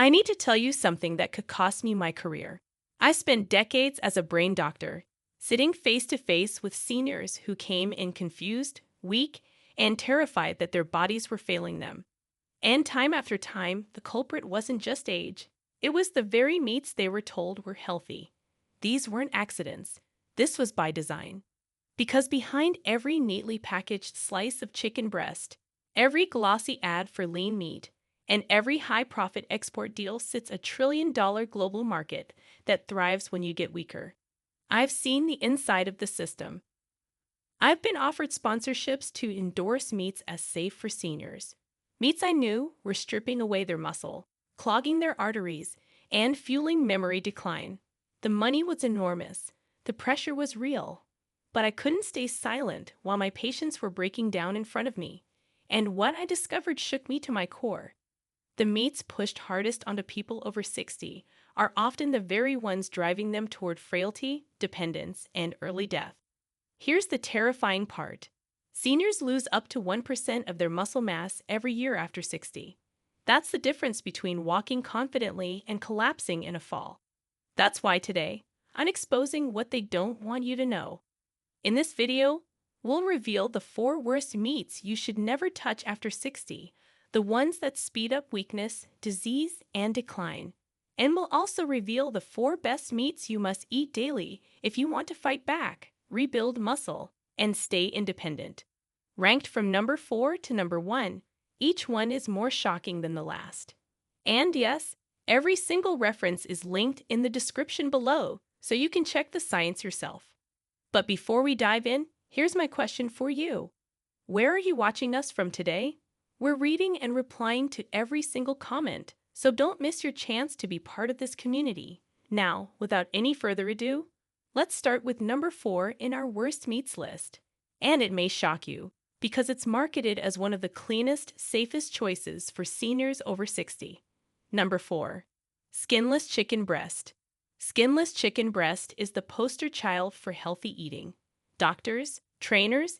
I need to tell you something that could cost me my career. I spent decades as a brain doctor, sitting face to face with seniors who came in confused, weak, and terrified that their bodies were failing them. And time after time, the culprit wasn't just age. It was the very meats they were told were healthy. These weren't accidents. This was by design. Because behind every neatly packaged slice of chicken breast, every glossy ad for lean meat, and every high-profit export deal sits a trillion-dollar global market that thrives when you get weaker. I've seen the inside of the system. I've been offered sponsorships to endorse meats as safe for seniors. Meats I knew were stripping away their muscle, clogging their arteries, and fueling memory decline. The money was enormous. The pressure was real. But I couldn't stay silent while my patients were breaking down in front of me. And what I discovered shook me to my core. The meats pushed hardest onto people over 60 are often the very ones driving them toward frailty, dependence, and early death. Here's the terrifying part. Seniors lose up to 1% of their muscle mass every year after 60. That's the difference between walking confidently and collapsing in a fall. That's why today, I'm exposing what they don't want you to know. In this video, we'll reveal the 4 worst meats you should never touch after 60, the ones that speed up weakness, disease, and decline. And we'll also reveal the 4 best meats you must eat daily if you want to fight back, rebuild muscle, and stay independent. Ranked from number 4 to number 1, each one is more shocking than the last. And yes, every single reference is linked in the description below, so you can check the science yourself. But before we dive in, here's my question for you. Where are you watching us from today? We're reading and replying to every single comment, so don't miss your chance to be part of this community. Now, without any further ado, let's start with number 4 in our worst meats list. And it may shock you, because it's marketed as one of the cleanest, safest choices for seniors over 60. Number 4. Skinless chicken breast. Skinless chicken breast is the poster child for healthy eating. Doctors, trainers,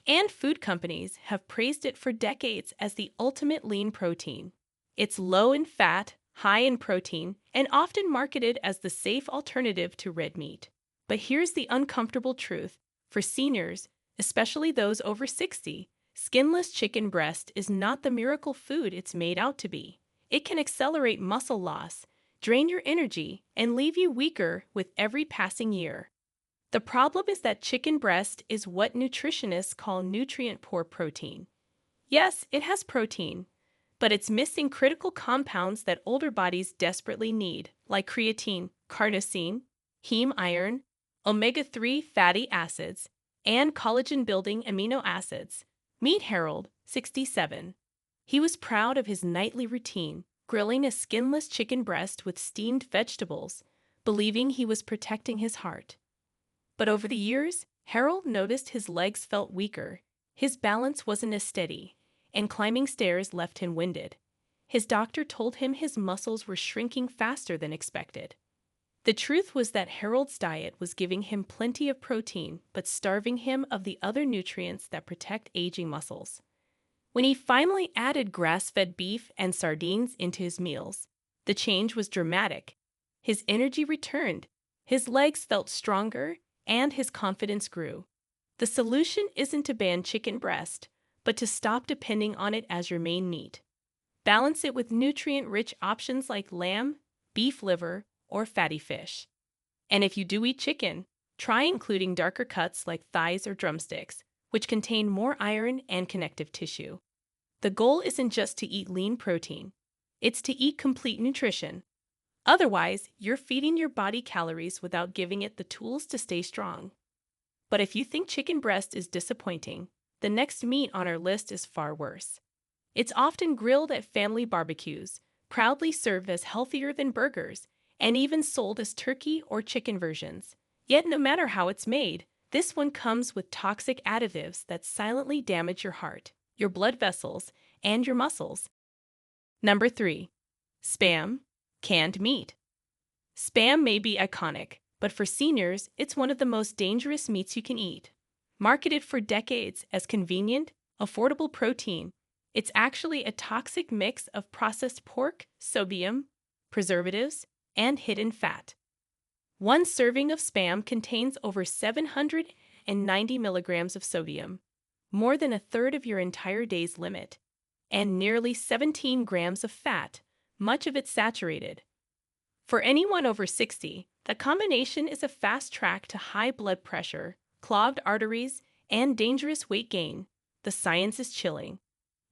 and food companies have praised it for decades as the ultimate lean protein. It's low in fat, high in protein, and often marketed as the safe alternative to red meat. But here's the uncomfortable truth. For seniors, especially those over 60, skinless chicken breast is not the miracle food it's made out to be. It can accelerate muscle loss, drain your energy, and leave you weaker with every passing year. The problem is that chicken breast is what nutritionists call nutrient-poor protein. Yes, it has protein, but it's missing critical compounds that older bodies desperately need, like creatine, carnosine, heme iron, omega-3 fatty acids, and collagen-building amino acids. Meet Harold, 67. He was proud of his nightly routine, grilling a skinless chicken breast with steamed vegetables, believing he was protecting his heart. But over the years, Harold noticed his legs felt weaker, his balance wasn't as steady, and climbing stairs left him winded. His doctor told him his muscles were shrinking faster than expected. The truth was that Harold's diet was giving him plenty of protein, but starving him of the other nutrients that protect aging muscles. When he finally added grass-fed beef and sardines into his meals, the change was dramatic. His energy returned, his legs felt stronger, and his confidence grew. The solution isn't to ban chicken breast, but to stop depending on it as your main meat. Balance it with nutrient-rich options like lamb, beef liver, or fatty fish. And if you do eat chicken, try including darker cuts like thighs or drumsticks, which contain more iron and connective tissue. The goal isn't just to eat lean protein, it's to eat complete nutrition. Otherwise, you're feeding your body calories without giving it the tools to stay strong. But if you think chicken breast is disappointing, the next meat on our list is far worse. It's often grilled at family barbecues, proudly served as healthier than burgers, and even sold as turkey or chicken versions. Yet no matter how it's made, this one comes with toxic additives that silently damage your heart, your blood vessels, and your muscles. Number 3. Spam, canned meat. Spam may be iconic, but for seniors, it's one of the most dangerous meats you can eat. Marketed for decades as convenient, affordable protein, it's actually a toxic mix of processed pork, sodium, preservatives, and hidden fat. One serving of Spam contains over 790 milligrams of sodium, more than a third of your entire day's limit, and nearly 17 grams of fat, much of it saturated. For anyone over 60, the combination is a fast track to high blood pressure, clogged arteries, and dangerous weight gain. The science is chilling.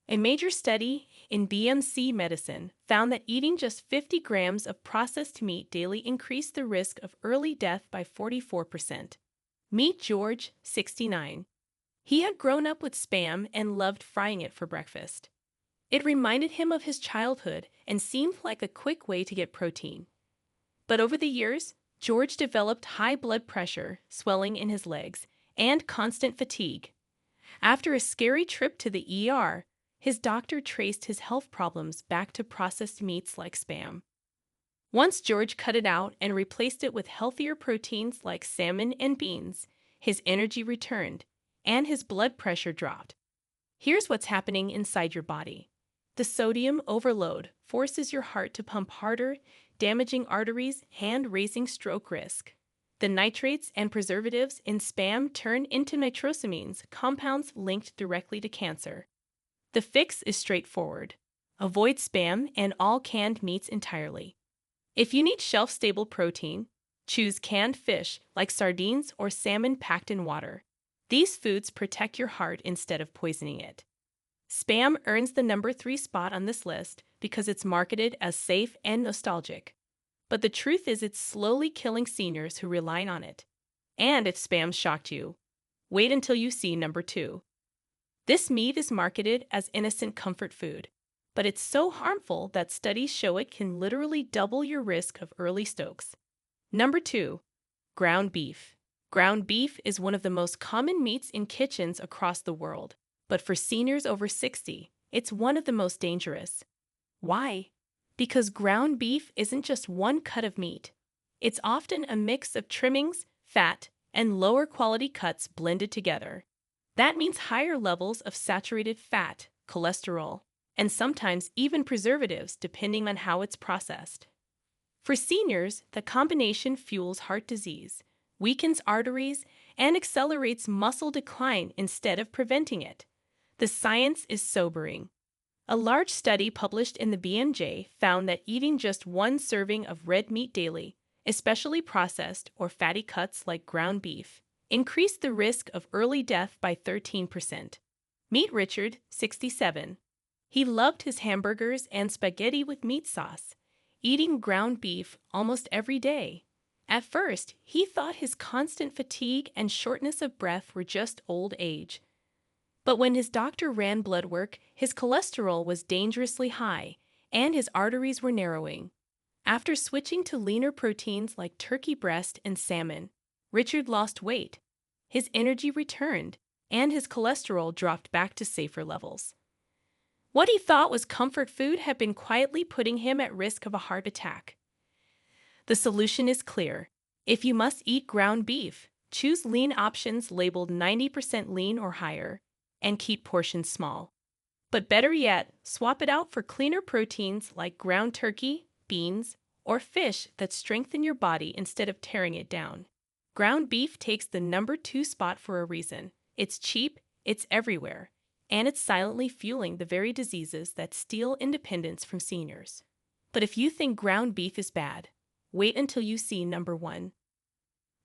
A major study in BMC medicine found that eating just 50 grams of processed meat daily increased the risk of early death by 44%. Meet George, 69. He had grown up with Spam and loved frying it for breakfast. It reminded him of his childhood and seemed like a quick way to get protein. But over the years, George developed high blood pressure, swelling in his legs, and constant fatigue. After a scary trip to the ER, his doctor traced his health problems back to processed meats like Spam. Once George cut it out and replaced it with healthier proteins like salmon and beans, his energy returned, and his blood pressure dropped. Here's what's happening inside your body. The sodium overload forces your heart to pump harder, damaging arteries and raising stroke risk. The nitrates and preservatives in Spam turn into nitrosamines, compounds linked directly to cancer. The fix is straightforward. Avoid Spam and all canned meats entirely. If you need shelf-stable protein, choose canned fish like sardines or salmon packed in water. These foods protect your heart instead of poisoning it. Spam earns the number 3 spot on this list because it's marketed as safe and nostalgic. But the truth is it's slowly killing seniors who rely on it. And if Spam shocked you, wait until you see number 2. This meat is marketed as innocent comfort food, but it's so harmful that studies show it can literally double your risk of early strokes. Number 2. Ground beef. Ground beef is one of the most common meats in kitchens across the world. But for seniors over 60, it's one of the most dangerous. Why? Because ground beef isn't just one cut of meat. It's often a mix of trimmings, fat, and lower quality cuts blended together. That means higher levels of saturated fat, cholesterol, and sometimes even preservatives depending on how it's processed. For seniors, the combination fuels heart disease, weakens arteries, and accelerates muscle decline instead of preventing it. The science is sobering. A large study published in the BMJ found that eating just one serving of red meat daily, especially processed or fatty cuts like ground beef, increased the risk of early death by 13%. Meet Richard, 67. He loved his hamburgers and spaghetti with meat sauce, eating ground beef almost every day. At first, he thought his constant fatigue and shortness of breath were just old age. But when his doctor ran blood work, his cholesterol was dangerously high, and his arteries were narrowing. After switching to leaner proteins like turkey breast and salmon, Richard lost weight. His energy returned, and his cholesterol dropped back to safer levels. What he thought was comfort food had been quietly putting him at risk of a heart attack. The solution is clear. If you must eat ground beef, choose lean options labeled 90% lean or higher, and keep portions small. But better yet, swap it out for cleaner proteins like ground turkey, beans, or fish that strengthen your body instead of tearing it down. Ground beef takes the number 2 spot for a reason. It's cheap, it's everywhere, and it's silently fueling the very diseases that steal independence from seniors. But if you think ground beef is bad, wait until you see number 1.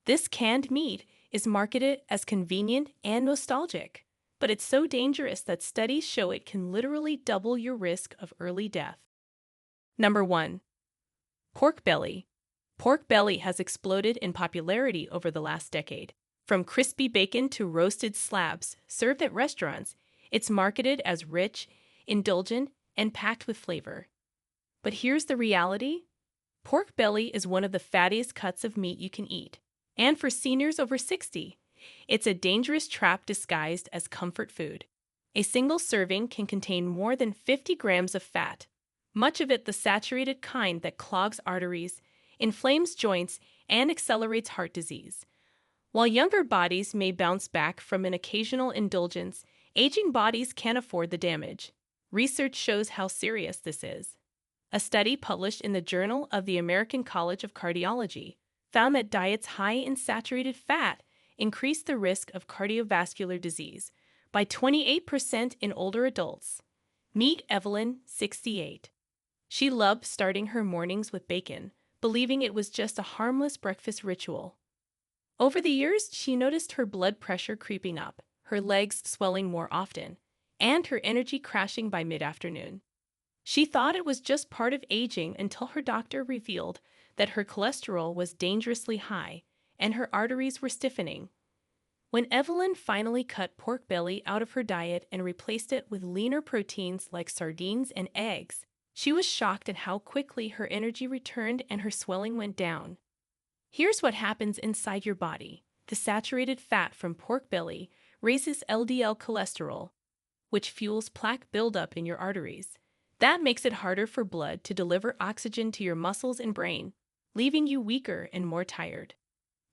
This canned meat is marketed as convenient and nostalgic, but it's so dangerous that studies show it can literally double your risk of early death. Number 1. Pork belly. Pork belly has exploded in popularity over the last decade. From crispy bacon to roasted slabs served at restaurants, it's marketed as rich, indulgent, and packed with flavor. But here's the reality. Pork belly is one of the fattiest cuts of meat you can eat. And for seniors over 60, it's a dangerous trap disguised as comfort food. A single serving can contain more than 50 grams of fat, much of it the saturated kind that clogs arteries, inflames joints, and accelerates heart disease. While younger bodies may bounce back from an occasional indulgence, aging bodies can't afford the damage. Research shows how serious this is. A study published in the Journal of the American College of Cardiology found that diets high in saturated fat increase the risk of cardiovascular disease by 28% in older adults. Meet Evelyn, 68. She loved starting her mornings with bacon, believing it was just a harmless breakfast ritual. Over the years, she noticed her blood pressure creeping up, her legs swelling more often, and her energy crashing by mid-afternoon. She thought it was just part of aging until her doctor revealed that her cholesterol was dangerously high and her arteries were stiffening. When Evelyn finally cut pork belly out of her diet and replaced it with leaner proteins like sardines and eggs, she was shocked at how quickly her energy returned and her swelling went down. Here's what happens inside your body. The saturated fat from pork belly raises LDL cholesterol, which fuels plaque buildup in your arteries. That makes it harder for blood to deliver oxygen to your muscles and brain, leaving you weaker and more tired.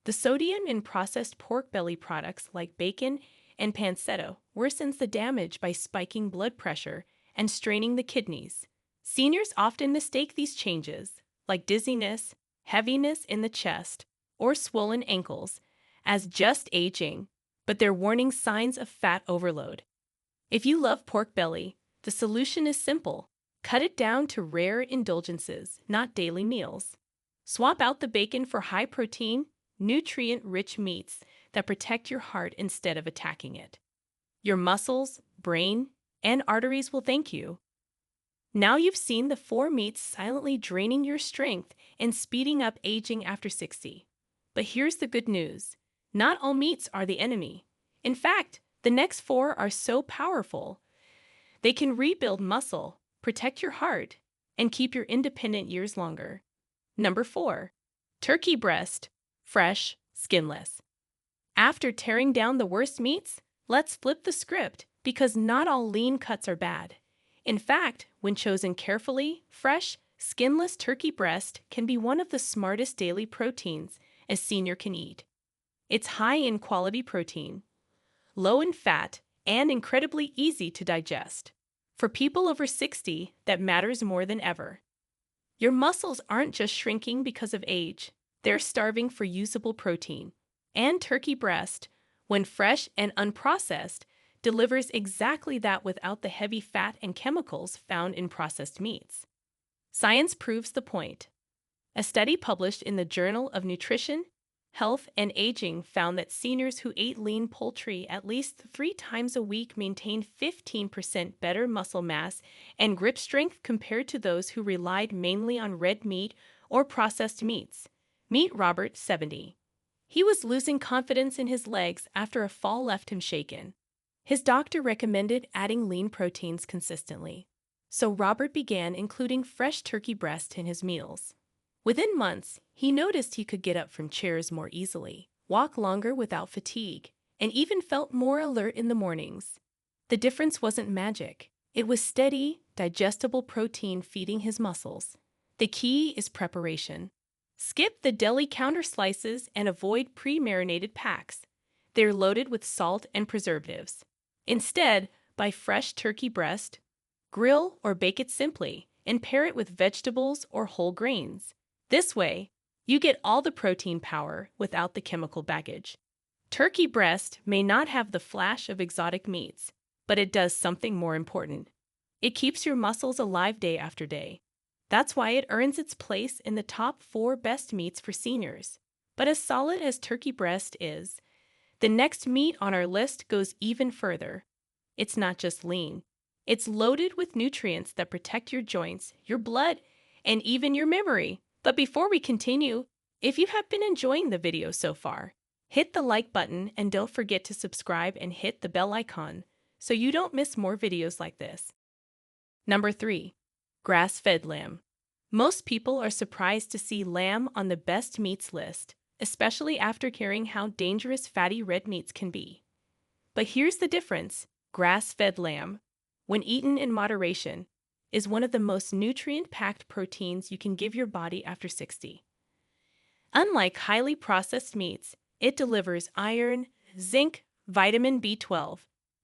The sodium in processed pork belly products like bacon and pancetta worsens the damage by spiking blood pressure and straining the kidneys. Seniors often mistake these changes, like dizziness, heaviness in the chest, or swollen ankles, as just aging, but they're warning signs of fat overload. If you love pork belly, the solution is simple. Cut it down to rare indulgences, not daily meals. Swap out the bacon for high-protein, nutrient-rich meats that protect your heart instead of attacking it. Your muscles, brain, and arteries will thank you. Now you've seen the 4 meats silently draining your strength and speeding up aging after 60. But here's the good news. Not all meats are the enemy. In fact, the next 4 are so powerful. They can rebuild muscle, protect your heart, and keep your independent years longer. Number 4. Turkey breast, fresh, skinless. After tearing down the worst meats, let's flip the script because not all lean cuts are bad. In fact, when chosen carefully, fresh, skinless turkey breast can be one of the smartest daily proteins a senior can eat. It's high in quality protein, low in fat, and incredibly easy to digest. For people over 60, that matters more than ever. Your muscles aren't just shrinking because of age, they're starving for usable protein. And turkey breast, when fresh and unprocessed, delivers exactly that without the heavy fat and chemicals found in processed meats. Science proves the point. A study published in the Journal of Nutrition, Health, and Aging found that seniors who ate lean poultry at least 3 times a week maintained 15% better muscle mass and grip strength compared to those who relied mainly on red meat or processed meats. Meet Robert, 70. He was losing confidence in his legs after a fall left him shaken. His doctor recommended adding lean proteins consistently. So Robert began including fresh turkey breast in his meals. Within months, he noticed he could get up from chairs more easily, walk longer without fatigue, and even felt more alert in the mornings. The difference wasn't magic. It was steady, digestible protein feeding his muscles. The key is preparation. Skip the deli counter slices and avoid pre-marinated packs. They're loaded with salt and preservatives. Instead, buy fresh turkey breast, grill or bake it simply, and pair it with vegetables or whole grains. This way, you get all the protein power without the chemical baggage. Turkey breast may not have the flash of exotic meats, but it does something more important. It keeps your muscles alive day after day. That's why it earns its place in the top 4 best meats for seniors. But as solid as turkey breast is, the next meat on our list goes even further. It's not just lean. It's loaded with nutrients that protect your joints, your blood, and even your memory. But before we continue, if you have been enjoying the video so far, hit the like button and don't forget to subscribe and hit the bell icon so you don't miss more videos like this. Number 3. Grass-fed lamb. Most people are surprised to see lamb on the best meats list, especially after hearing how dangerous fatty red meats can be. But here's the difference. Grass-fed lamb, when eaten in moderation, is one of the most nutrient-packed proteins you can give your body after 60. Unlike highly processed meats, it delivers iron, zinc, vitamin B12,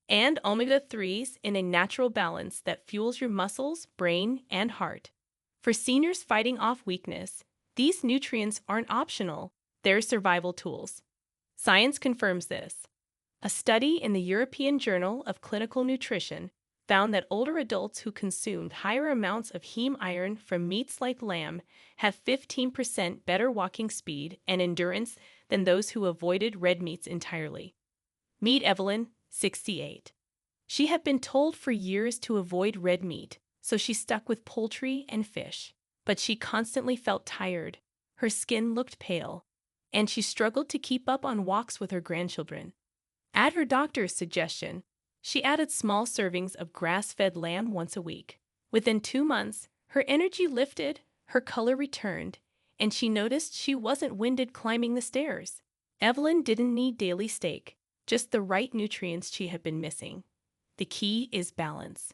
and omega-3s in a natural balance that fuels your muscles, brain, and heart. For seniors fighting off weakness, these nutrients aren't optional, they're survival tools. Science confirms this. A study in the European Journal of Clinical Nutrition found that older adults who consumed higher amounts of heme iron from meats like lamb have 15% better walking speed and endurance than those who avoided red meats entirely. Meet Evelyn, 68. She had been told for years to avoid red meat, so she stuck with poultry and fish. But she constantly felt tired, her skin looked pale, and she struggled to keep up on walks with her grandchildren. At her doctor's suggestion, she added small servings of grass-fed lamb once a week. Within 2 months, her energy lifted, her color returned, and she noticed she wasn't winded climbing the stairs. Evelyn didn't need daily steak, just the right nutrients she had been missing. The key is balance.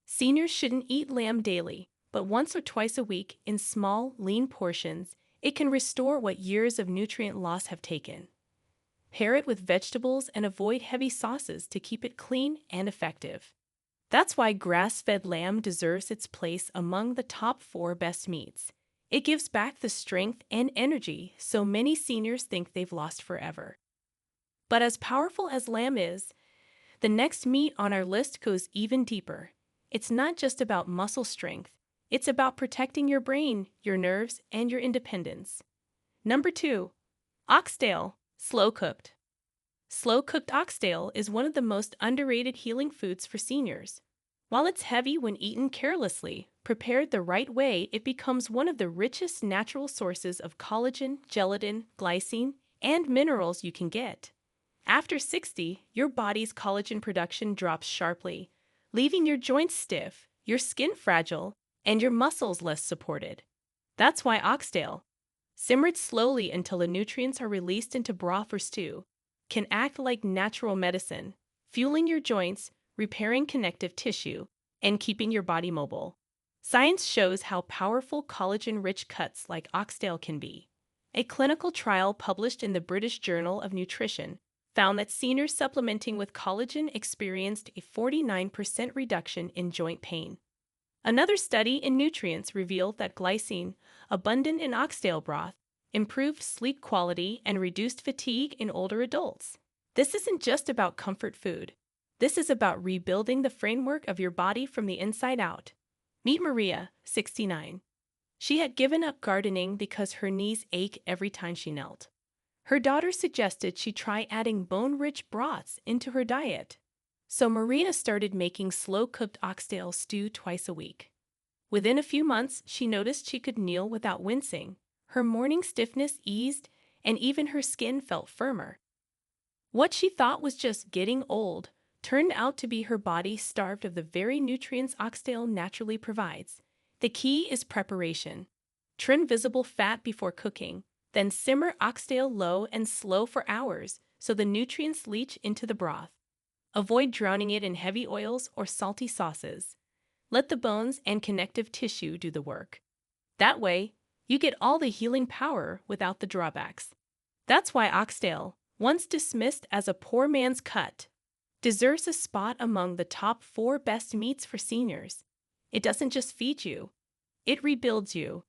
Seniors shouldn't eat lamb daily, but once or twice a week in small, lean portions, it can restore what years of nutrient loss have taken. Pair it with vegetables and avoid heavy sauces to keep it clean and effective. That's why grass-fed lamb deserves its place among the top 4 best meats. It gives back the strength and energy so many seniors think they've lost forever. But as powerful as lamb is, the next meat on our list goes even deeper. It's not just about muscle strength, it's about protecting your brain, your nerves, and your independence. Number 2. Oxtail, slow-cooked. Slow-cooked oxtail is one of the most underrated healing foods for seniors. While it's heavy when eaten carelessly, prepared the right way, it becomes one of the richest natural sources of collagen, gelatin, glycine, and minerals you can get. After 60, your body's collagen production drops sharply, leaving your joints stiff, your skin fragile, and your muscles less supported. That's why oxtail, simmered slowly until the nutrients are released into broth or stew, can act like natural medicine, fueling your joints, repairing connective tissue, and keeping your body mobile. Science shows how powerful collagen-rich cuts like oxtail can be. A clinical trial published in the British Journal of Nutrition found that seniors supplementing with collagen experienced a 49% reduction in joint pain. Another study in nutrients revealed that glycine, abundant in oxtail broth, improved sleep quality and reduced fatigue in older adults. This isn't just about comfort food. This is about rebuilding the framework of your body from the inside out. Meet Maria, 69. She had given up gardening because her knees ached every time she knelt. Her daughter suggested she try adding bone-rich broths into her diet. So Maria started making slow-cooked oxtail stew twice a week. Within a few months, she noticed she could kneel without wincing. Her morning stiffness eased, and even her skin felt firmer. What she thought was just getting old turned out to be her body starved of the very nutrients oxtail naturally provides. The key is preparation. Trim visible fat before cooking, then simmer oxtail low and slow for hours so the nutrients leach into the broth. Avoid drowning it in heavy oils or salty sauces. Let the bones and connective tissue do the work. That way, you get all the healing power without the drawbacks. That's why oxtail, once dismissed as a poor man's cut, deserves a spot among the top 4 best meats for seniors. It doesn't just feed you, it rebuilds you.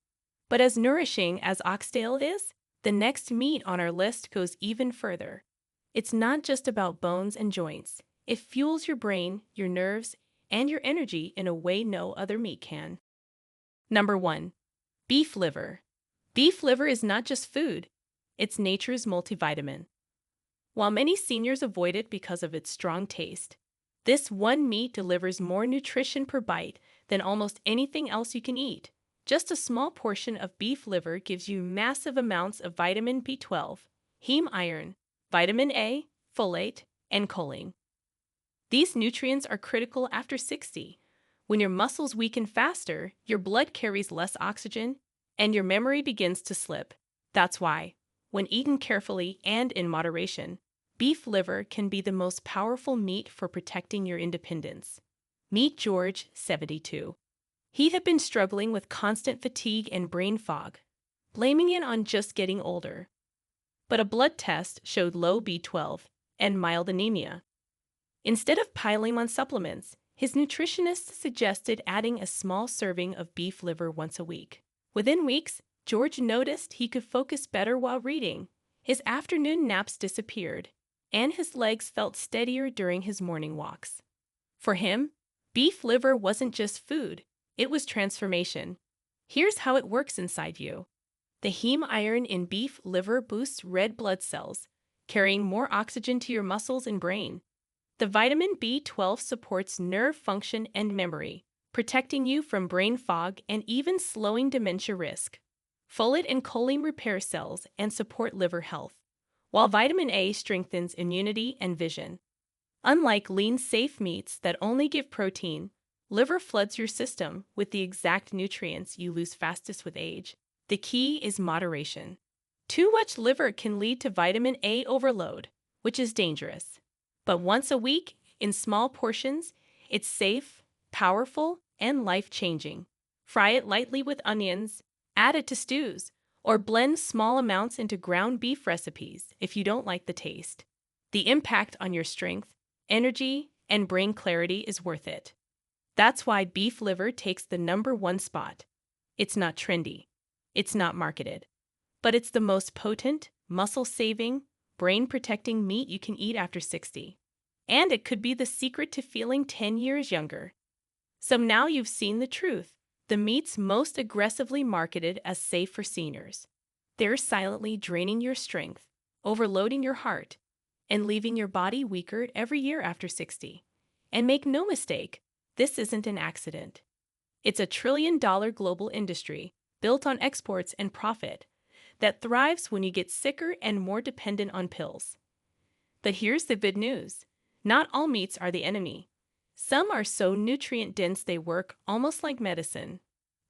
But as nourishing as oxtail is, the next meat on our list goes even further. It's not just about bones and joints. It fuels your brain, your nerves, and your energy in a way no other meat can. Number 1. Beef liver. Beef liver is not just food, it's nature's multivitamin. While many seniors avoid it because of its strong taste, this one meat delivers more nutrition per bite than almost anything else you can eat. Just a small portion of beef liver gives you massive amounts of vitamin B12, heme iron, vitamin A, folate, and choline. These nutrients are critical after 60. When your muscles weaken faster, your blood carries less oxygen, and your memory begins to slip. That's why, when eaten carefully and in moderation, beef liver can be the most powerful meat for protecting your independence. Meet George, 72. He had been struggling with constant fatigue and brain fog, blaming it on just getting older. But a blood test showed low B12 and mild anemia. Instead of piling on supplements, His nutritionist suggested adding a small serving of beef liver once a week. Within weeks, George noticed he could focus better while reading. His afternoon naps disappeared, and his legs felt steadier during his morning walks. For him, beef liver wasn't just food, it was transformation. Here's how it works inside you. The heme iron in beef liver boosts red blood cells, carrying more oxygen to your muscles and brain. The vitamin B12 supports nerve function and memory, protecting you from brain fog and even slowing dementia risk. Folate and choline repair cells and support liver health, while vitamin A strengthens immunity and vision. Unlike lean, safe meats that only give protein, liver floods your system with the exact nutrients you lose fastest with age. The key is moderation. Too much liver can lead to vitamin A overload, which is dangerous. But once a week, in small portions, it's safe, powerful, and life-changing. Fry it lightly with onions, add it to stews, or blend small amounts into ground beef recipes if you don't like the taste. The impact on your strength, energy, and brain clarity is worth it. That's why beef liver takes the #1 spot. It's not trendy. It's not marketed. But it's the most potent, muscle-saving, brain-protecting meat you can eat after 60. And it could be the secret to feeling 10 years younger. So now you've seen the truth. The meats most aggressively marketed as safe for seniors. They're silently draining your strength, overloading your heart, and leaving your body weaker every year after 60. And make no mistake, this isn't an accident. It's a trillion-dollar global industry built on exports and profit that thrives when you get sicker and more dependent on pills. But here's the good news. Not all meats are the enemy. Some are so nutrient-dense they work almost like medicine.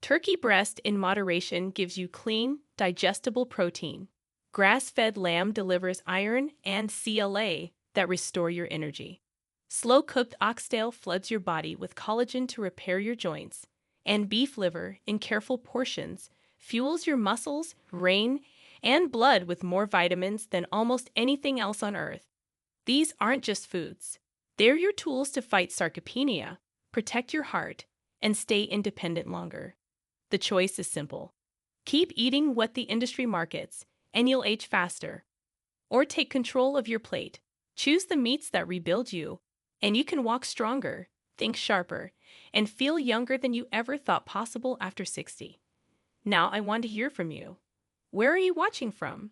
Turkey breast in moderation gives you clean, digestible protein. Grass-fed lamb delivers iron and CLA that restore your energy. Slow-cooked oxtail floods your body with collagen to repair your joints. And beef liver, in careful portions, fuels your muscles, brain, and blood with more vitamins than almost anything else on earth. These aren't just foods. They're your tools to fight sarcopenia, protect your heart, and stay independent longer. The choice is simple. Keep eating what the industry markets, and you'll age faster. Or take control of your plate. Choose the meats that rebuild you, and you can walk stronger, think sharper, and feel younger than you ever thought possible after 60. Now I want to hear from you. Where are you watching from?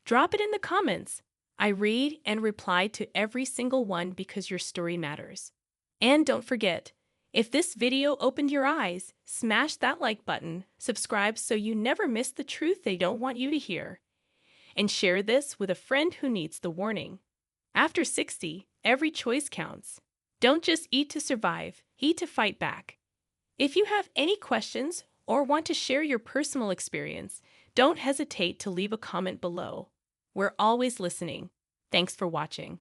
Drop it in the comments. I read and reply to every single one because your story matters. And don't forget, if this video opened your eyes, smash that like button, subscribe so you never miss the truth they don't want you to hear, and share this with a friend who needs the warning. After 60, every choice counts. Don't just eat to survive, eat to fight back. If you have any questions or want to share your personal experience, don't hesitate to leave a comment below. We're always listening. Thanks for watching.